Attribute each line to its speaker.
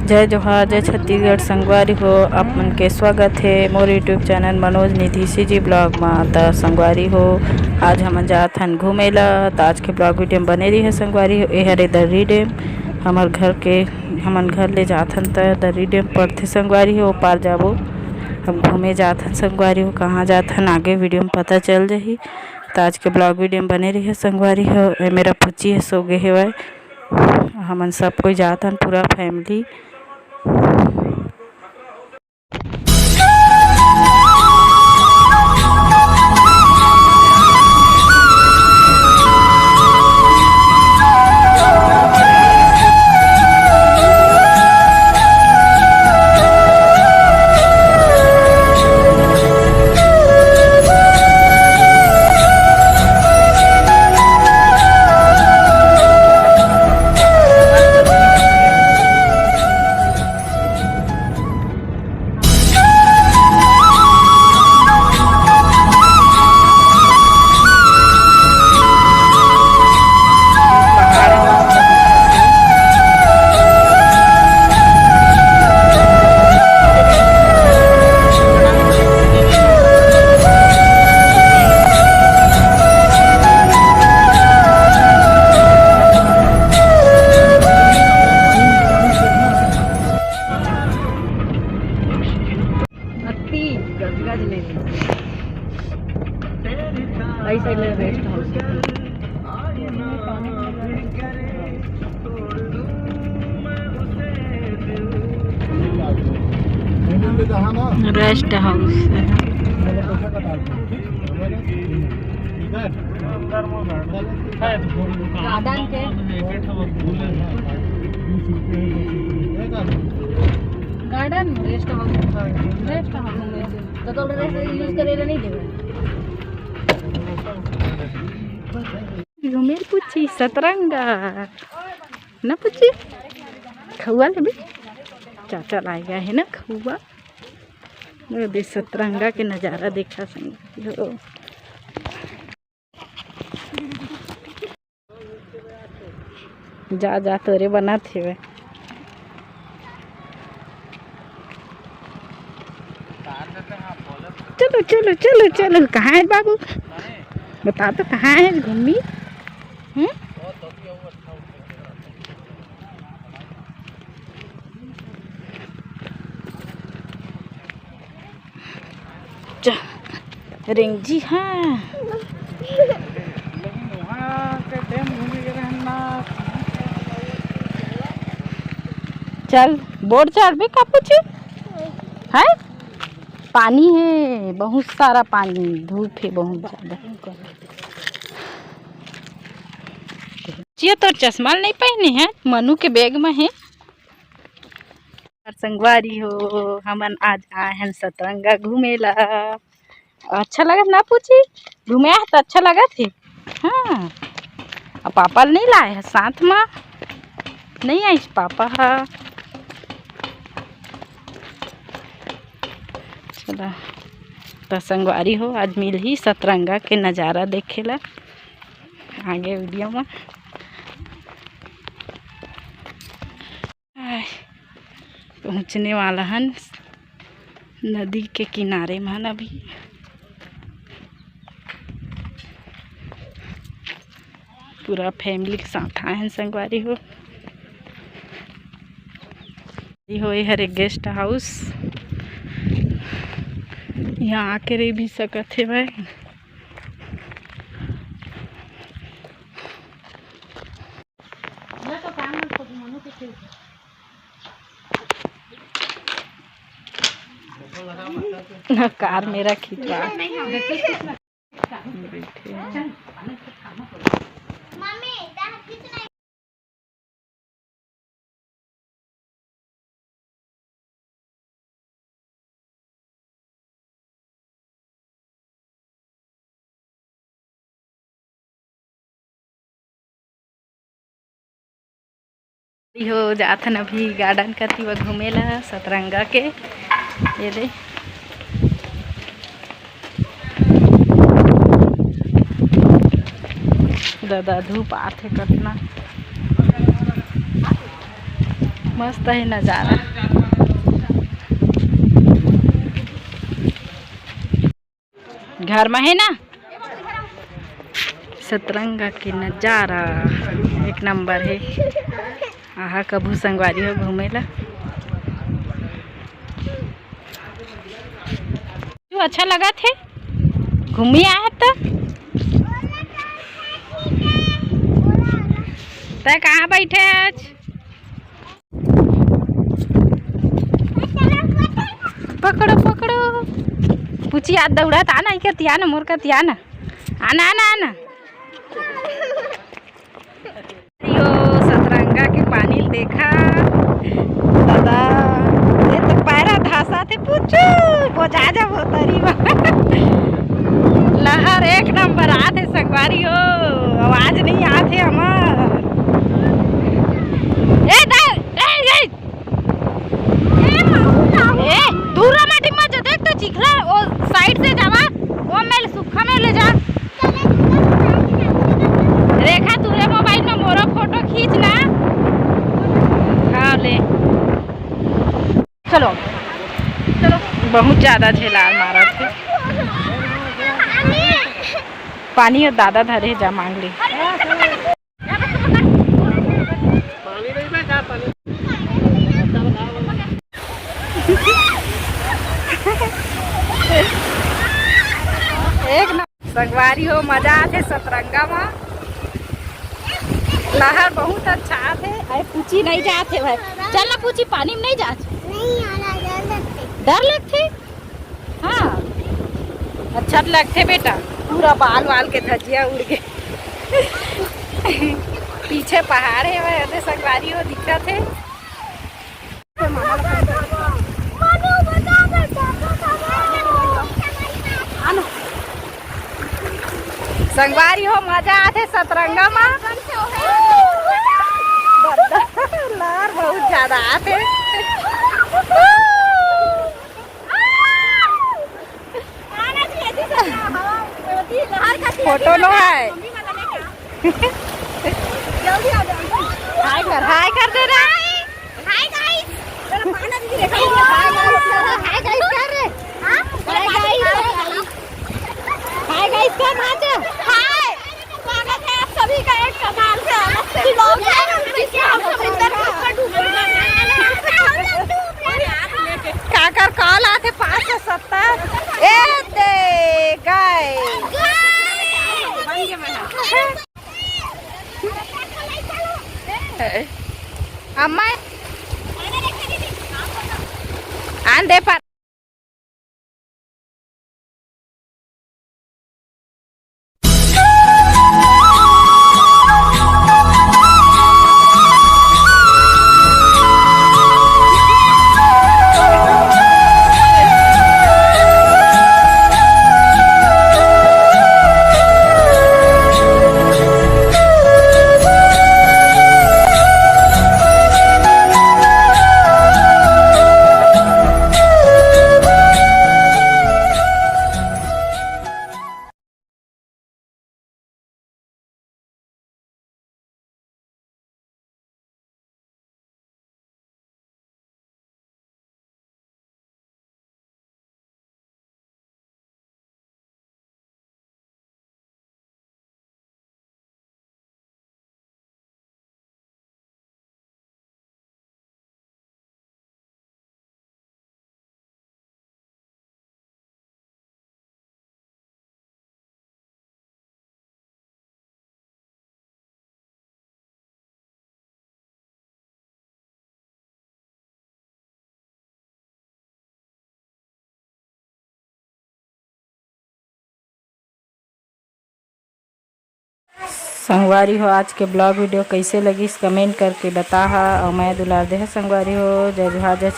Speaker 1: जय जोहार जय छत्तीसगढ़ संगवारी हो आप मन के स्वागत है मोर यूट्यूब चैनल मनोज निधि सीजी ब्लॉग में। त संगवारी हो आज हम जात हन घूमे ला। त आज के ब्लॉग वीडियो में बने रही है संगवारी हो। ए हरे दर्री डैम हमर हमन घर ले जात हन। त दर्री डैम पड़थे संगवारी हो। पार जाबो हम घूमे जात हन संगवारी हो। कहाँ जात हन आगे वीडियो में पता चल जाही। त आज के ब्लॉग वीडियो में बने रही है संगवारी हो। मेरा पुच्ची है सोगे हेवय हमन सब कोई जात हन पूरा family. Rest house garden rest house तो यूज करेला नहीं देवे। मेरी पुच्ची सतरंगा ना पुच्ची खौआ ले चाचा ला गया है ना खौआ। अभी सतरंगा के नज़ारा देखा संग जा जा तोरे बना थे। चलो चलो चलो चलो कहाँ है बाबू बता तो कहाँ है घूमी। रेंजी हाँ चल बोर्ड चढ़ भी का पूछे है। पानी है बहुत सारा पानी धूप है बहुत ज्यादा। तो चश्मा नहीं पहने हैं मनु के बैग में है। संगवारी हो हमन आज आए हैं सतरंगा घूमेला। अच्छा लगा ना पूछी घूमे तो अच्छा लगा थी। हाँ अब पापा नहीं लाए है साथ में नहीं आई पापा है। चला तो संगवारी हो आज मिल ही सतरंगा के नज़ारा देखेला आगे वीडियो में। पहुँचने वाला हन नदी के किनारे में अभी। पूरा फैमिली के साथ आए हैं संगवारी हो। ये हरे गेस्ट हाउस यहाँ आके रह भी सकत है भाई। कार मेरा खींचवा बैठे हो जात हन अभी गार्डन कती व घूमेला सतरंगा के। ये दे दादा धूप आथे कतना मस्त है नज़ारा। घर में है ना सतरंगा के नज़ारा एक नंबर है। आहा कभू संगवारी हो घूमेला। जो अच्छा लगा थे घूमी आया तो तय कहाँ बैठे आज? पकड़ो पकड़ो पूछी आज दौड़ा था ना क्या तिया ना मोर का तिया ना आना आना आना। यो सतरंगा के पानी देखा दादा ये तो पैरा धासा थे पूछो बोझा जा बोतरी लहर एक नंबर आते संगवारी हो आवाज नहीं आते हमार। दूर माटी मत जा देख तो चिखला वो साइड से जावा वो में सुखा में ले जा। रेखा तुरे मोबाइल में मोरा फोटो खींचना। हाँ ले चलो चलो बहुत ज्यादा झेलार मारा थे पानी और दादा धरे जा मांग ली। एक न संगवारी हो मजा आते सतरंगा में लहर बहुत अच्छा आते। अरे पूछी नहीं जाते भाई चल ना पूछी पानी में नहीं जाते डर लगते। हाँ अच्छा लगते बेटा पूरा बाल वाल के धजिया उड़ के पीछे पहाड़ है वह संगवारी हो दिक्कत है। संगवारी हो मजा आते सतरंगा में लहर बहुत ज्यादा आते। फोटो नो है हाय कर दे रहा है। हाय गाइस हाय गाइस कर रहे हाय गाइस कर नाचा हाय स्वागत है आप सभी का एक कमाल से अलग से व्लॉग है जिसमें हम समुद्र में डूब काकर कॉल आते 570 ए दे गए अम्मा आन दे पर संगवारी हो आज के ब्लॉग वीडियो कैसे लगी कमेंट करके बता। और मैं दुलार दे संगवारी हो जय जोहार जय